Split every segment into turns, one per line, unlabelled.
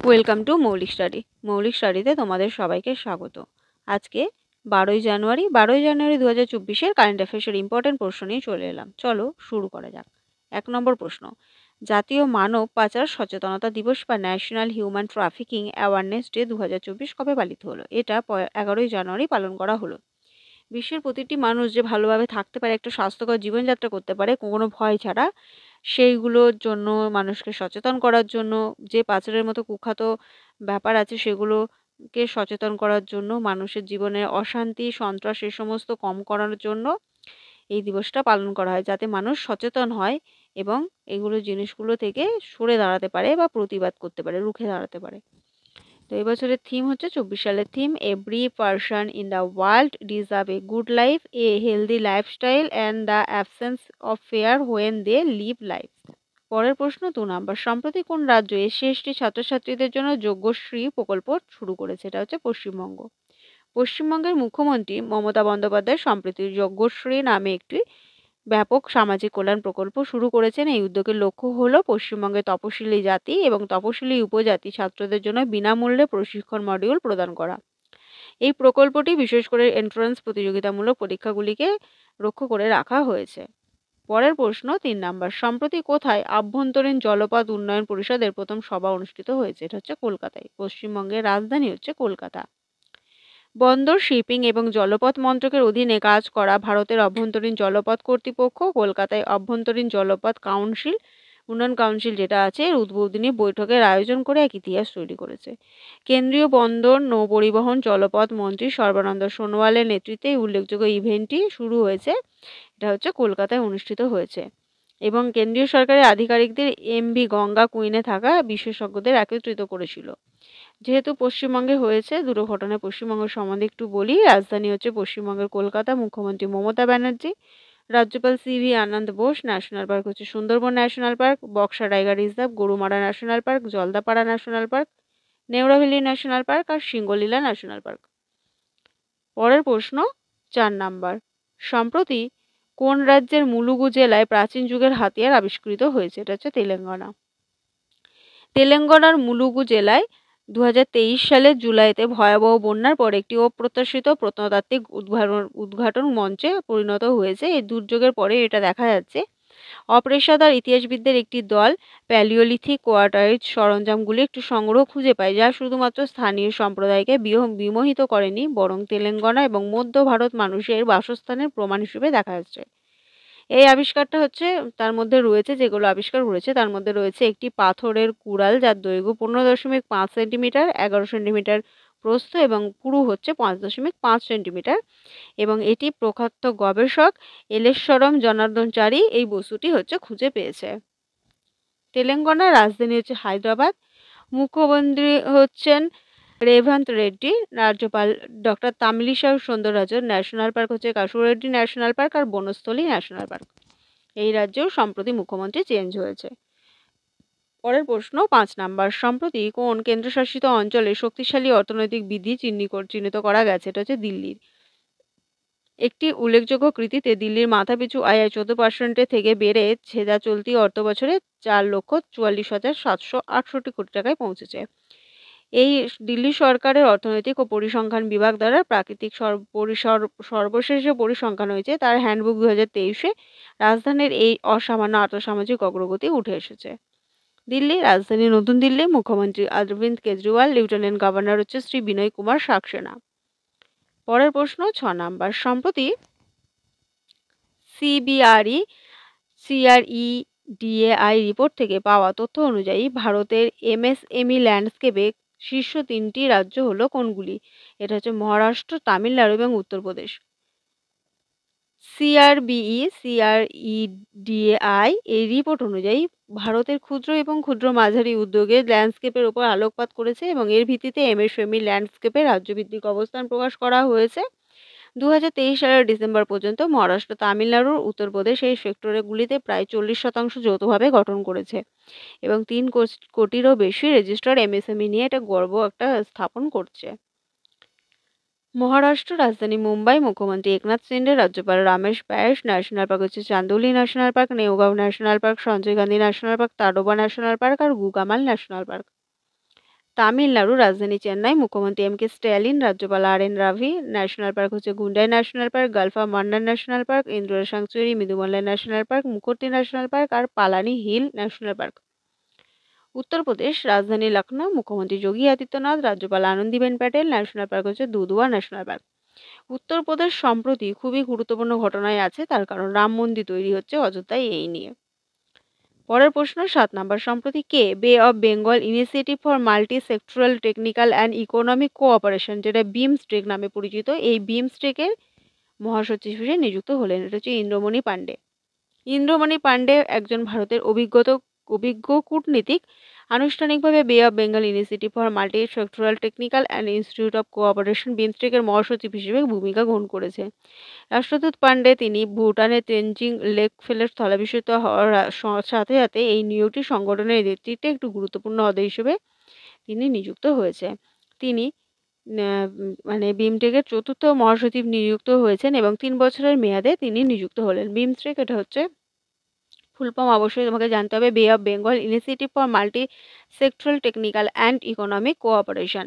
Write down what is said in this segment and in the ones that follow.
Welcome to মৌলিক study. মৌলিক স্টাডিতে তোমাদের সবাইকে স্বাগত। আজকে 12ই জানুয়ারি 2024-এর কারেন্ট অ্যাফেয়ার্সের ইম্পর্টেন্ট প্রশ্ন নিয়ে চলে এলাম। চলো শুরু করা যাক। 1 নম্বর প্রশ্ন, জাতীয় মানব পাচার সচেতনতা দিবস বা national human trafficking awareness day 2024 কবে পালিত হলো? এটা 11ই জানুয়ারি পালন করা হলো। বিশ্বের প্রতিটি মানুষ যে ভালোভাবে থাকতে পারে, একটা স্বাস্থ্যকর জীবনযাত্রা করতে পারে কোনো ভয় ছাড়া, সেইগুলোর জন্য মানুষকে সচেতন করার জন্য, যে পাচারের মতো কুখ্যাত ব্যাপার আছে সেগুলোকে সচেতন করার জন্য, মানুষের জীবনে অশান্তি সন্ত্রাস এ সমস্ত কম করার জন্য এই দিবসটা পালন করা হয়, যাতে মানুষ সচেতন হয় এবং এগুলো জিনিসগুলো থেকে সরে দাঁড়াতে পারে বা প্রতিবাদ করতে পারে, রুখে দাঁড়াতে পারে। তো এবছরের থিম হচ্ছে, 24 সালের theme, every person in the world deserve a good life, a healthy lifestyle and the absence of fear when they live life. পরের প্রশ্ন 2 নম্বর, সম্প্রতি কোন রাজ্য এসসি/এসটি ছাত্রছাত্রীদের জন্য যোগ্যশ্রী প্রকল্প শুরু করেছে? এটা হচ্ছে পশ্চিমবঙ্গ। পশ্চিমবঙ্গের মুখ্যমন্ত্রী মমতা বন্দ্যোপাধ্যায় সম্প্রতি যোগ্যশ্রী নামে একটি ব্যাপক সামাজিক কল্যাণ প্রকল্প শুরু করেছেন। এই উদ্যোগের লক্ষ্য হলো পশ্চিমবঙ্গের তপশিলি জাতি এবং তপশিলি উপজাতি ছাত্রদের জন্য বিনামূল্যে প্রশিক্ষণ মডিউল প্রদান করা। এই প্রকল্পটি বিশেষ করে এন্ট্রান্স প্রতিযোগিতামূলক পরীক্ষাগুলিকে লক্ষ্য করে রাখা হয়েছে। পরের প্রশ্ন 3 নম্বর, সম্প্রতি কোথায় আভ্যন্তরীণ জলপথ উন্নয়ন পরিষদের প্রথম সভা অনুষ্ঠিত হয়েছে? এটা হচ্ছে কলকাতায়। পশ্চিমবঙ্গের রাজধানী হচ্ছে কলকাতা। বন্দর, শিপিং এবং জলপথ মন্ত্রকের অধীনে কাজ করা ভারতের অভ্যন্তরীণ জলপথ কর্তৃপক্ষ কলকাতায় অভ্যন্তরীণ জলপথ কাউন্সিল, উন্নয়ন কাউন্সিল যেটা আছে, এর উদ্বোধনী বৈঠকের আয়োজন করে এক ইতিহাস তৈরি করেছে। কেন্দ্রীয় বন্দর, নৌ পরিবহন, জলপথ মন্ত্রী সর্বানন্দ সোনোয়ালের নেতৃত্বে এই উল্লেখযোগ্য ইভেন্টটি শুরু হয়েছে। এটা হচ্ছে কলকাতায় অনুষ্ঠিত হয়েছে এবং কেন্দ্রীয় সরকারের আধিকারিকদের এমভি গঙ্গা কুইনে থাকা বিশেষজ্ঞদের একত্রিত করেছিল। যেহেতু পশ্চিমবঙ্গে হয়েছে, দুটো ঘটনায় পশ্চিমবঙ্গ সম্বন্ধে একটু বলি। রাজধানী হচ্ছে পশ্চিমবঙ্গের কলকাতা, মুখ্যমন্ত্রী মমতা ব্যানার্জি, রাজ্যপাল C V Ananda Bose. National park হচ্ছে Sundarban national park, Buxa tiger reserve, Gorumara national park, Jaldapara national park, Neora Valley national park আর সিঙ্গলীলা ন্যাশনাল পার্ক। পরের প্রশ্ন 4 নম্বর, সম্প্রতি কোন রাজ্যের মুলুগু জেলায় প্রাচীন যুগের হাতিয়ার আবিষ্কৃত হয়েছে? এটা হচ্ছে তেলেঙ্গানা। তেলেঙ্গানার মুলুগু জেলায় 2023 সালের জুলাইতে ভয়াবহ বন্যার পর একটি অপ্রত্যাশিত প্রত্নতাত্ত্বিক উদ্ঘাটন মঞ্চে পরিণত হয়েছে। এই দুর্যোগের পরে এটা দেখা যাচ্ছে অপেশাদার ইতিহাসবিদদের একটি দল প্যালিওলিথিক কোয়ার্টাইজ সরঞ্জামগুলি একটি সংগ্রহ খুঁজে পায়, যা শুধুমাত্র স্থানীয় সম্প্রদায়কে বিমোহিত করেনি, বরং তেলেঙ্গানা এবং মধ্য ভারত মানুষের বাসস্থানের প্রমাণ হিসেবে দেখা যাচ্ছে। এই আবিষ্কারটা হচ্ছে, তার মধ্যে রয়েছে যেগুলো আবিষ্কার করেছে তার মধ্যে রয়েছে একটি পাথরের কুড়াল, যার দৈর্ঘ্য 15.5 সেন্টিমিটার, 11 সেন্টিমিটার প্রস্থ এবং পুরু হচ্ছে 5.5 সেন্টিমিটার, এবং এটি প্রখ্যাত গবেষক এলেশ্বরম জনার্দনচারী এই বস্তুটি হচ্ছে খুঁজে পেয়েছে। তেলেঙ্গানার রাজধানী হচ্ছে হায়দ্রাবাদ, মুখ্যমন্ত্রী হচ্ছেন রেভান্ত রেড্ডি, রাজ্যপাল ডক্টর তামিলিসাই সৌন্দররাজন। ন্যাশনাল পার্ক হচ্ছে কাসুরেড্ডি ন্যাশনাল পার্ক আর বনস্থলী ন্যাশনাল পার্ক। এই রাজ্যেও সম্প্রতি মুখ্যমন্ত্রী চেঞ্জ হয়েছে। পরের প্রশ্ন 5 নম্বর, সম্প্রতি কোন কেন্দ্রশাসিত অঞ্চলে শক্তিশালী অর্থনৈতিক বৃদ্ধি চিহ্নিত করা গেছে? এটা হচ্ছে দিল্লির। একটি উল্লেখযোগ্য কৃতিতে দিল্লির মাথাপিছু আয় 14% থেকে বেড়ে যা চলতি অর্থবছরে 4,44,768 কোটি টাকায় পৌঁছেছে। এই দিল্লি সরকারের অর্থনৈতিক ও পরিসংখ্যান বিভাগ দ্বারা প্রাকৃতিক সর্বশেষ পরিসংখ্যান হয়েছে তার হ্যান্ডবুক 2023-এ রাজধানীর এই অসামান্য আর্থসামাজিক অগ্রগতি উঠে এসেছে। দিল্লি রাজধানী নতুন দিল্লি, মুখ্যমন্ত্রী অরবিন্দ কেজরিওয়াল, লেফটেন্যান্ট গভর্নর হচ্ছে শ্রী বিনয় কুমার সাক্সেনা। পরের প্রশ্ন 6 নম্বর, সম্প্রতি CREDAI রিপোর্ট থেকে পাওয়া তথ্য অনুযায়ী ভারতের MSME ল্যান্ডস্কেপে শীর্ষ 3টি রাজ্য হলো কোনগুলি? এটা হচ্ছে মহারাষ্ট্র, তামিলনাড়ু এবং উত্তরপ্রদেশ। CREDAI এই রিপোর্ট অনুযায়ী ভারতের ক্ষুদ্র এবং ক্ষুদ্র মাঝারি উদ্যোগের ল্যান্ডস্কেপের উপর আলোকপাত করেছে এবং এর ভিত্তিতে MSME ল্যান্ডস্কেপে রাজ্যভিত্তিক অবস্থান প্রকাশ করা হয়েছে। 2023 সালের ডিসেম্বর পর্যন্ত মহারাষ্ট্র, তামিলনাড়ু, উত্তরপ্রদেশ এই সেক্টরগুলিতে প্রায় 40% যৌথভাবে গঠন করেছে এবং 3 কোটিরও বেশি রেজিস্টার্ড MSME নিয়ে এটা গর্ব একটা স্থাপন করছে। মহারাষ্ট্র রাজধানী মুম্বাই, মুখ্যমন্ত্রী একনাথ শিন্ডে, রাজ্যপাল রমেশ ব্যাস। ন্যাশনাল পার্ক হচ্ছে Chandoli national park, Navegaon national park, Sanjay Gandhi national park, Tadoba national park আর গুগামাল ন্যাশনাল পার্ক। তামিলনাড়ু, রাজধানী চেন্নাই, মুখ্যমন্ত্রী এম কে স্ট্যালিন, রাজ্যপাল R N Ravi. National park হচ্ছে Guindy national park, gulf of Mannar national park, Indira sanctuary, Mudumalai national park, Mukurthi national park আর Palani hill national park. Uttar Pradesh, রাজধানী লখনৌ, মুখ্যমন্ত্রী যোগী আদিত্যনাথ, রাজ্যপাল আনন্দীবেন প্যাটেল। ন্যাশনাল পার্ক হচ্ছে দুধওয়া ন্যাশনাল পার্ক। উত্তরপ্রদেশ সম্প্রতি খুবই গুরুত্বপূর্ণ ঘটনায় আছে, তার কারণ রাম মন্দির তৈরি হচ্ছে অযোধ্যায়, এই নিয়ে। পরের প্রশ্ন 7 নম্বর, সম্প্রতি কে বে of Bengal initiative for multi sectoral technical and economic cooperation, যেটা বিমস্টেক নামে পরিচিত, এই বিমস্টেকের মহাসচিব হিসেবে নিযুক্ত হলেন? এটা হচ্ছে ইন্দ্রমণি পাণ্ডে। ইন্দ্রমণি পাণ্ডে একজন ভারতের অভিজ্ঞ কূটনীতিক। আনুষ্ঠানিকভাবে bay of Bengal initiative for multi sectoral technical and institute of cooperation বিমস্টেকের মহাসচিব হিসেবে ভূমিকা গ্রহণ করেছে। রাষ্ট্রদূত পাণ্ডে তিনি ভুটানের তেনজিং লেকফেলে স্থলাভিষিক্ত হওয়ার সাথে সাথে এই নিয়োগটি সংগঠনের নেতৃত্বে একটু গুরুত্বপূর্ণ পদে হিসেবে তিনি নিযুক্ত হয়েছে। তিনি মানে বিমস্টেকের চতুর্থ মহাসচিব নিযুক্ত হয়েছেন এবং 3 বছরের মেয়াদে তিনি নিযুক্ত হলেন। বিমস্টেক এটা হচ্ছে ফুল ফর্ম অবশ্যই তোমাকে জানতে হবে, বে of Bengal initiative for multi sectoral technical and economic cooperation.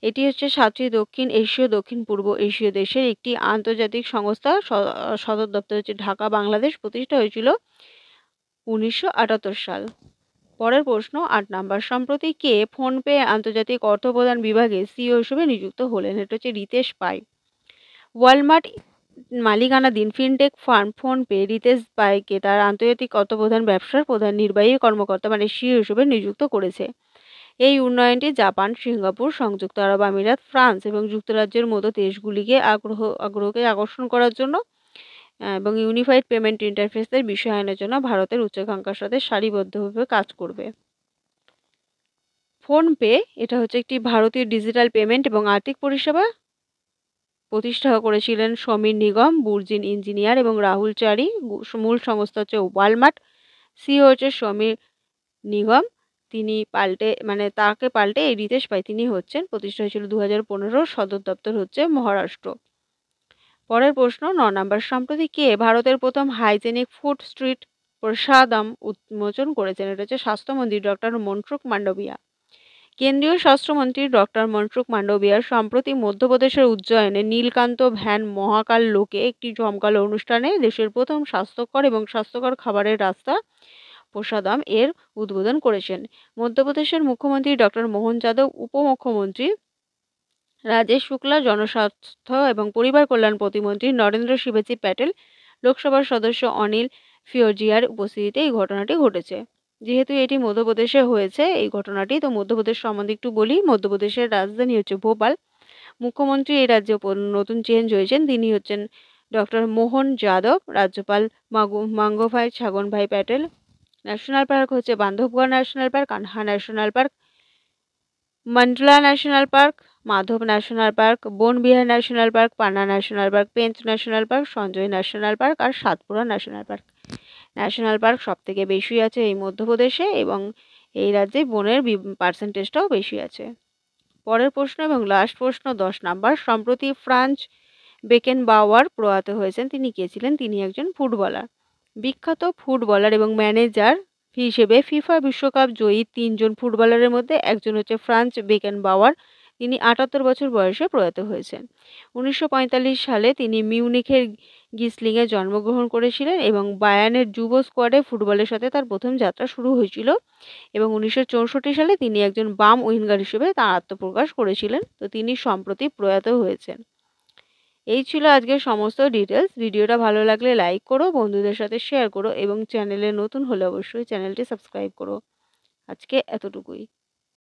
এটি হচ্ছে 7টি দক্ষিণ এশীয় দক্ষিণ পূর্ব এশীয় দেশের একটি আন্তর্জাতিক সংস্থা। সদর দপ্তর হচ্ছে ঢাকা, বাংলাদেশ। প্রতিষ্ঠা হয়েছিল 1978 সাল। পরের প্রশ্ন 8 নাম্বার, সম্প্রতি কে ফোনপে আন্তর্জাতিক অর্থ প্রদান বিভাগে সিইও হিসেবে নিযুক্ত হলেন? এটা হচ্ছে রিতেশ পাই। ওয়ালমার্ট মালিকানাধীন ফিনটেক ফার্ম ফোনপে রিতেশ পাইকে তার আন্তর্জাতিক অর্থপ্রদান ব্যবসার প্রধান নির্বাহী কর্মকর্তা মানে সিইও হিসেবে নিযুক্ত করেছে। এই উন্নয়নটি জাপান, সিঙ্গাপুর, সংযুক্ত আরব আমিরাত, ফ্রান্স এবং যুক্তরাজ্যের মতো দেশগুলিকে আগ্রহকে আকর্ষণ করার জন্য এবং ইউনিফাইড পেমেন্ট ইন্টারফেসের বিষয়ায়নের জন্য ভারতের উচ্চাকাঙ্ক্ষার সাথে সারিবদ্ধভাবে কাজ করবে। ফোনপে এটা হচ্ছে একটি ভারতীয় ডিজিটাল পেমেন্ট এবং আর্থিক পরিষেবা। প্রতিষ্ঠা করেছিলেন সমীর নিগম, বুর্জিন ইঞ্জিনিয়ার এবং রাহুল চারি। মূল সংস্থা হচ্ছে ওয়ালমার্ট। সিইও হচ্ছে সমীর নিগম। তিনি তাকে পাল্টে এই রিতেশ পাই তিনি হচ্ছেন। প্রতিষ্ঠা হয়েছিল 2015। সদর দপ্তর হচ্ছে মহারাষ্ট্র। পরের প্রশ্ন 9 নাম্বার, সম্প্রতি কে ভারতের প্রথম হাইজেনিক ফুড স্ট্রিট প্রসাদম উন্মোচন করেছেন? এটা হচ্ছে স্বাস্থ্যমন্ত্রী ডক্টর মনসুখ মান্ডভিয়া। কেন্দ্রীয় স্বরাষ্ট্রমন্ত্রী ডক্টর মনসুখ মান্ডভিয়া সম্প্রতি মধ্যপ্রদেশের উজ্জয়নে নীলকান্ত ভ্যান মহাকাল লোকে একটি জমকালো অনুষ্ঠানে দেশের প্রথম স্বাস্থ্যকর এবং স্বাস্থ্যকর খাবারের রাস্তা প্রসাদম এর উদ্বোধন করেছেন। মধ্যপ্রদেশের মুখ্যমন্ত্রী ডক্টর মোহন যাদব, উপমুখ্যমন্ত্রী রাজেশ শুক্লা, জনস্বাস্থ্য এবং পরিবার কল্যাণ প্রতিমন্ত্রী নরেন্দ্র শিবাজি প্যাটেল, লোকসভার সদস্য অনিল ফিওজিয়ার উপস্থিতিতে এই ঘটনাটি ঘটেছে। যেহেতু এটি মধ্যপ্রদেশে হয়েছে এই ঘটনাটি, তো মধ্যপ্রদেশ সম্বন্ধে একটু বলি। মধ্যপ্রদেশের রাজধানী হচ্ছে ভোপাল। মুখ্যমন্ত্রী এই রাজ্যে নতুন চেঞ্জ হয়েছেন, তিনি হচ্ছেন ডক্টর মোহন যাদব। রাজ্যপাল মাঙ্গভাই ছাগনভাই প্যাটেল। ন্যাশনাল পার্ক হচ্ছে Bandhavgarh national park, Kanha national park, Mandla national park, Madhav national park, Vanvihar national park, Panna national park, Pench national park, Sanjay national park আর Satpura national park. National park সব থেকে বেশি আছে এই মধ্যপ্রদেশে এবং এই রাজ্যে বনের পার্সেন্টেজটাও বেশি আছে। পরের প্রশ্ন এবং লাস্ট প্রশ্ন 10 নাম্বার, সম্প্রতি ফ্রাঞ্জ বেকেনবাওয়ার প্রয়াত হয়েছেন। তিনি কে ছিলেন? তিনি একজন ফুটবলার। বিখ্যাত ফুটবলার এবং ম্যানেজার হিসেবে ফিফা বিশ্বকাপ জয়ী 3 জন ফুটবলারের মধ্যে একজন হচ্ছে ফ্রাঞ্জ বেকেনবাওয়ার। তিনি 78 বছর বয়সে প্রয়াত হয়েছেন। 1945 সালে তিনি মিউনিখের গিসলিংয়ে জন্মগ্রহণ করেছিলেন এবং বায়ার্নের যুব স্কোয়াডে ফুটবলের সাথে তার প্রথম যাত্রা শুরু হয়েছিল এবং 1964 সালে তিনি একজন বাম উইঙ্গার হিসেবে তার আত্মপ্রকাশ করেছিলেন। তো তিনি সম্প্রতি প্রয়াত হয়েছেন। এই ছিল আজকের সমস্ত ডিটেলস। ভিডিওটা ভালো লাগলে লাইক করো, বন্ধুদের সাথে শেয়ার করো এবং চ্যানেলে নতুন হলে অবশ্যই চ্যানেলটি সাবস্ক্রাইব করো। আজকে এতটুকুই।